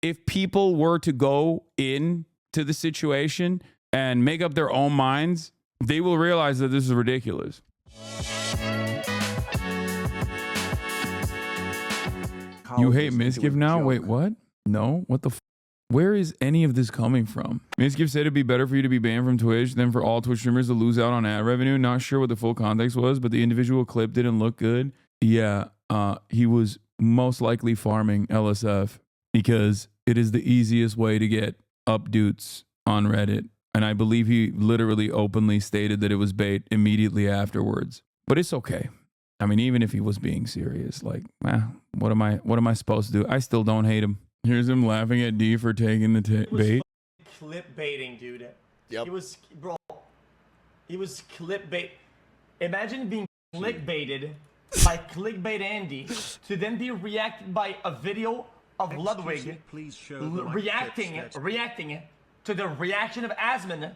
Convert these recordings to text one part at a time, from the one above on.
if people were to go in to the situation and make up their own minds, they will realize that this is ridiculous. You hate Mizkif now? Wait, what? No? What the Where is any of this coming from? Mizkif said it'd be better for you to be banned from Twitch than for all Twitch streamers to lose out on ad revenue. Not sure what the full context was, but the individual clip didn't look good. Yeah, he was most likely farming LSF because it is the easiest way to get updates on Reddit. And I believe he literally openly stated that it was bait immediately afterwards. But it's okay. I mean, even if he was being serious, like, what am I supposed to do? I still don't hate him. Here's him laughing at D for taking the bait. Clip baiting, dude. Yep. He was clip bait. Imagine being clickbaited by clickbait Andy to then be reacted by a video of Ludwig reacting to the reaction of Asman,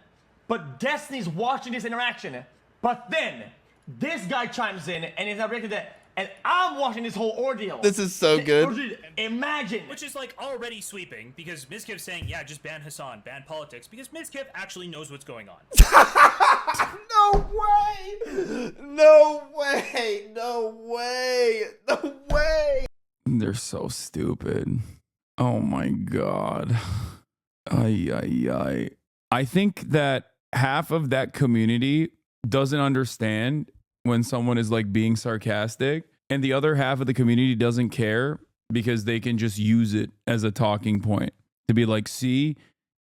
but Destiny's watching this interaction. But then this guy chimes in and is not reacting to that, and I'm watching this whole ordeal. This is so good. Imagine. Which is like already sweeping because Mizkif's saying, yeah, just ban Hasan, ban politics, because Mizkif actually knows what's going on. No way! No way! No way! No way! They're so stupid. Oh my God. I think that half of that community doesn't understand when someone is like being sarcastic, and the other half of the community doesn't care because they can just use it as a talking point to be like, see,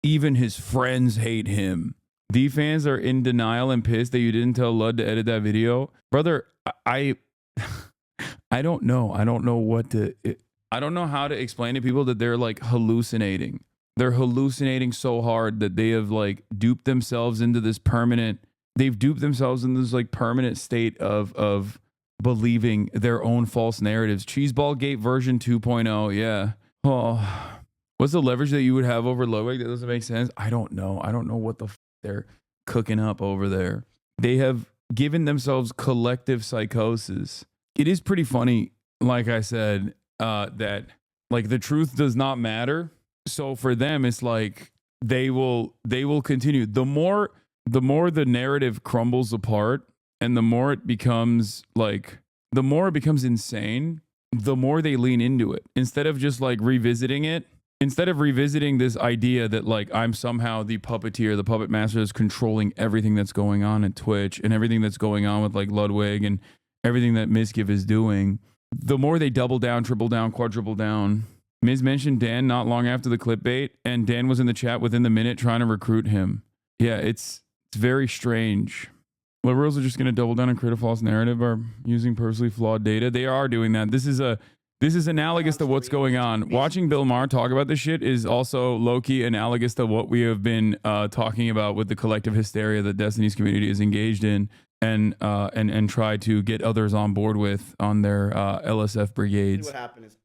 even his friends hate him. The fans are in denial and pissed that you didn't tell Lud to edit that video. Brother, I don't know. I don't know how to explain to people that they're like hallucinating. They're hallucinating so hard that they have like duped themselves into this permanent state of believing their own false narratives. Cheeseball Gate version 2.0. Yeah. Oh, what's the leverage that you would have over Ludwig? That doesn't make sense. I don't know. I don't know what the they're cooking up over there. They have given themselves collective psychosis. It is pretty funny, like I said, that like the truth does not matter. So for them, it's like they will continue. The more the narrative crumbles apart and the more it becomes insane, the more they lean into it. Instead of just like revisiting it, instead of revisiting this idea that like I'm somehow the puppeteer, the puppet master that's controlling everything that's going on at Twitch and everything that's going on with like Ludwig and everything that Mizkif is doing, the more they double down, triple down, quadruple down. Miz mentioned Dan not long after the clickbait, and Dan was in the chat within the minute trying to recruit him. Yeah, it's very strange. Liberals are just going to double down and create a false narrative or using personally flawed data. They are doing that. This is analogous to what's going on. Watching Bill Maher talk about this shit is also low-key analogous to what we have been talking about with the collective hysteria that Destiny's community is engaged in and try to get others on board with on their LSF brigades. What happened is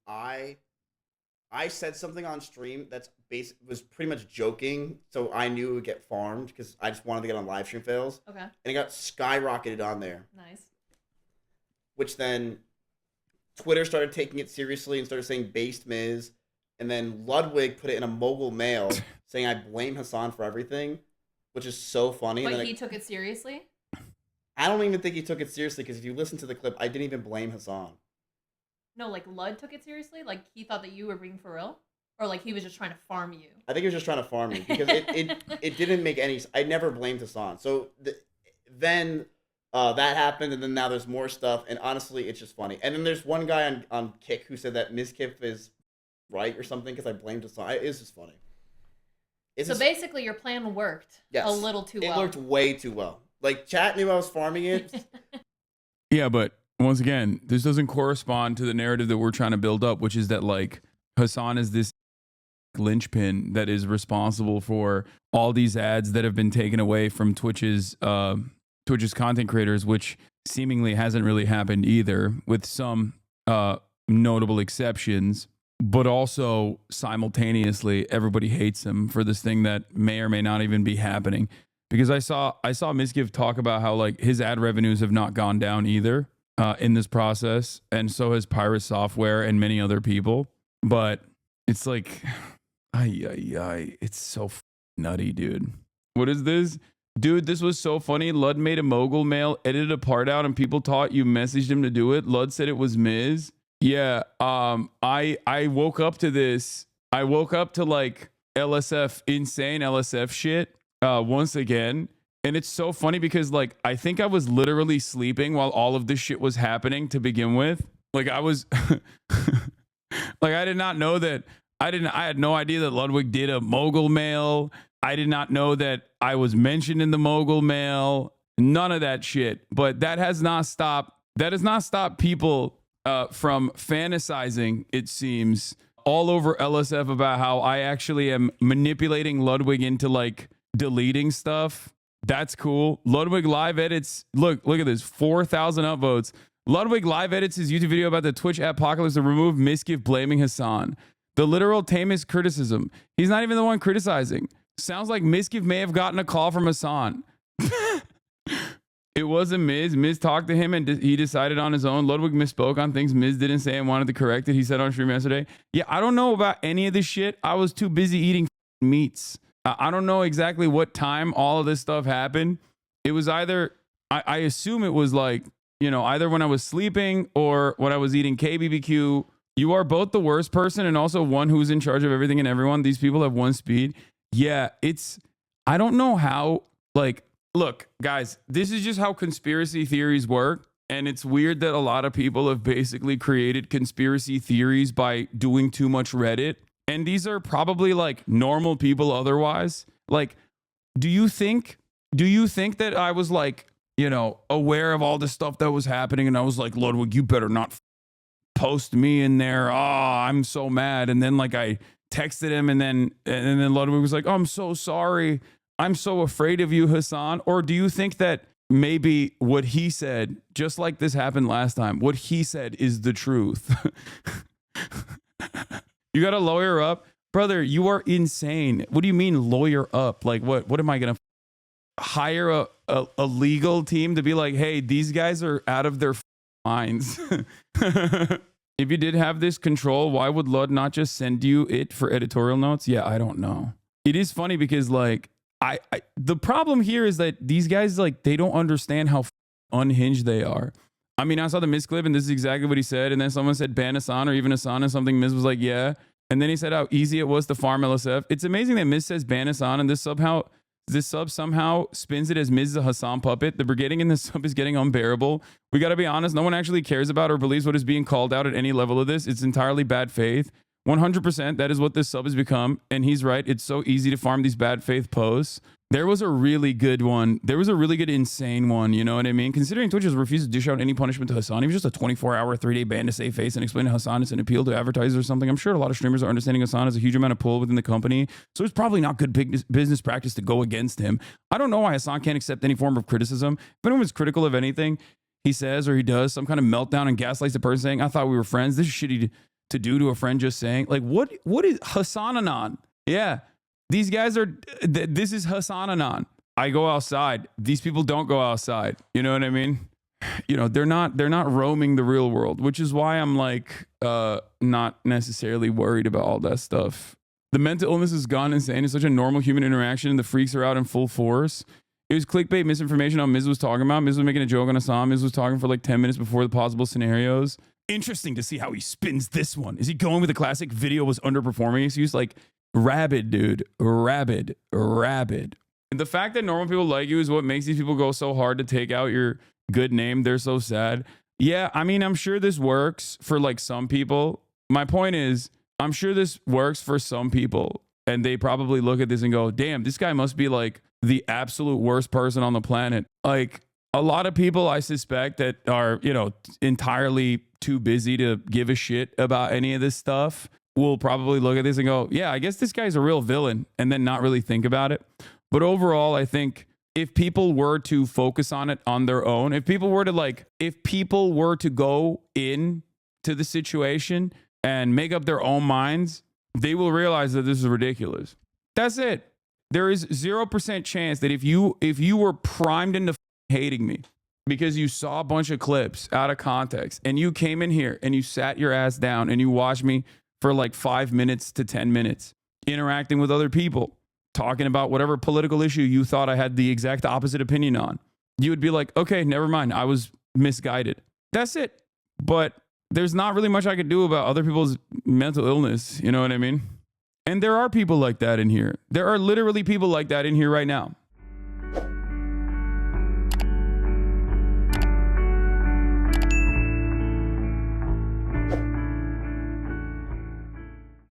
I said something on stream that's was pretty much joking, so I knew it would get farmed because I just wanted to get on live stream fails. Okay. And it got skyrocketed on there. Nice. Which then Twitter started taking it seriously and started saying based Miz. And then Ludwig put it in a mobile mail saying I blame Hasan for everything, which is so funny. But and then he took it seriously? I don't even think he took it seriously because if you listen to the clip, I didn't even blame Hasan. No, like Lud took it seriously? Like he thought that you were being for real? Or like he was just trying to farm you? I think he was just trying to farm me because it didn't make any. I never blamed Hasan. So then that happened, and then now there's more stuff. And honestly, it's just funny. And then there's one guy on Kick who said that Mizkif is right or something because I blamed Hasan. It's just funny. So basically, your plan worked a little too well. It worked way too well. Like chat knew I was farming it. Yeah, but once again, this doesn't correspond to the narrative that we're trying to build up, which is that like Hasan is this linchpin that is responsible for all these ads that have been taken away from Twitch's content creators, which seemingly hasn't really happened either, with some notable exceptions. But also simultaneously, everybody hates him for this thing that may or may not even be happening. Because I saw Mizkif talk about how like his ad revenues have not gone down either in this process, and so has Pirate Software and many other people. But it's like It's so nutty, dude. What is this? Dude, this was so funny. Lud made a mogul mail, edited a part out, and people thought you messaged him to do it. Lud said it was Miz. Yeah, I woke up to this. I woke up to like LSF, insane LSF shit once again. And it's so funny because like I think I was literally sleeping while all of this shit was happening to begin with. Like I was like I did not know that I had no idea that Ludwig did a mogul mail. I did not know that I was mentioned in the mogul mail. None of that shit. But that has not stopped people from fantasizing, it seems, all over LSF about how I actually am manipulating Ludwig into like deleting stuff. That's cool. Ludwig live edits. Look at this. 4,000 upvotes. Ludwig live edits his YouTube video about the Twitch apocalypse to remove Mizkif blaming Hasan. The literal tamest criticism. He's not even the one criticizing. Sounds like Mizkif may have gotten a call from Hasan. It wasn't Miz. Miz talked to him and he decided on his own. Ludwig misspoke on things Miz didn't say and wanted to correct it. He said on stream yesterday. Yeah, I don't know about any of this shit. I was too busy eating meats. I don't know exactly what time all of this stuff happened. It was either, I assume it was like, you know, either when I was sleeping or when I was eating KBBQ. You are both the worst person and also one who's in charge of everything and everyone. These people have one speed. Yeah, I don't know how, like, look, guys, this is just how conspiracy theories work. And it's weird that a lot of people have basically created conspiracy theories by doing too much Reddit. And these are probably like normal people otherwise. Like, do you think that I was like, you know, aware of all this stuff that was happening? And I was like, Ludwig, you better not post me in there. Oh, I'm so mad. And then like I texted him and then Ludwig was like, oh, I'm so sorry. I'm so afraid of you, Hasan. Or do you think that maybe what he said, just like this happened last time, what he said is the truth? You got to lawyer up? Brother, you are insane. What do you mean lawyer up? Like what am I going to hire a legal team to be like, hey, these guys are out of their minds. If you did have this control, why would Lud not just send you it for editorial notes? Yeah, I don't know. It is funny because like the problem here is that these guys, like, they don't understand how unhinged they are. I mean, I saw the Miz clip and this is exactly what he said. And then someone said ban Hasan or even Hasan and something. Miz was like, yeah. And then he said how easy it was to farm LSF. It's amazing that Miz says ban Hasan and this sub somehow spins it as Miz is a Hasan puppet. The brigading in this sub is getting unbearable. We got to be honest. No one actually cares about or believes what is being called out at any level of this. It's entirely bad faith. 100%. That is what this sub has become. And he's right. It's so easy to farm these bad faith posts. There was a really good one. There was a really good insane one. You know what I mean? Considering Twitch has refused to dish out any punishment to Hasan, he was just a 24-hour, 3-day ban to save face and explain to Hasan it's an appeal to advertisers or something. I'm sure a lot of streamers are understanding Hasan has a huge amount of pull within the company. So it's probably not good business practice to go against him. I don't know why Hasan can't accept any form of criticism. If anyone's critical of anything he says or he does, some kind of meltdown and gaslights the person saying, I thought we were friends. This is shitty to do to a friend just saying. Like, what is HasanAnon? Yeah. These guys are, this is HasanAnon. I go outside. These people don't go outside. You know what I mean? You know, they're not roaming the real world, which is why I'm like, not necessarily worried about all that stuff. The mental illness has gone insane. It's such a normal human interaction and the freaks are out in full force. It was clickbait misinformation on Miz was talking about. Miz was making a joke on Hasan. Miz was talking for like 10 minutes before the possible scenarios. Interesting to see how he spins this one. Is he going with the classic video was underperforming excuse? Like, rabid, dude. Rabid. And the fact that normal people like you is what makes these people go so hard to take out your good name. They're so sad. Yeah, I mean, I'm sure this works for like some people. My point is, I'm sure this works for some people. And they probably look at this and go, damn, this guy must be like the absolute worst person on the planet. Like, a lot of people I suspect that are, you know, entirely too busy to give a shit about any of this stuff will probably look at this and go, yeah, I guess this guy's a real villain, and then not really think about it. But overall, I think if people were to focus on it on their own, if people were to go in to the situation and make up their own minds, they will realize that this is ridiculous. That's it. There is 0% chance that if you were primed into hating me because you saw a bunch of clips out of context and you came in here and you sat your ass down and you watched me for like 5 minutes to 10 minutes, interacting with other people, talking about whatever political issue you thought I had the exact opposite opinion on, you would be like, okay, never mind. I was misguided. That's it. But there's not really much I could do about other people's mental illness. You know what I mean? And there are people like that in here. There are literally people like that in here right now.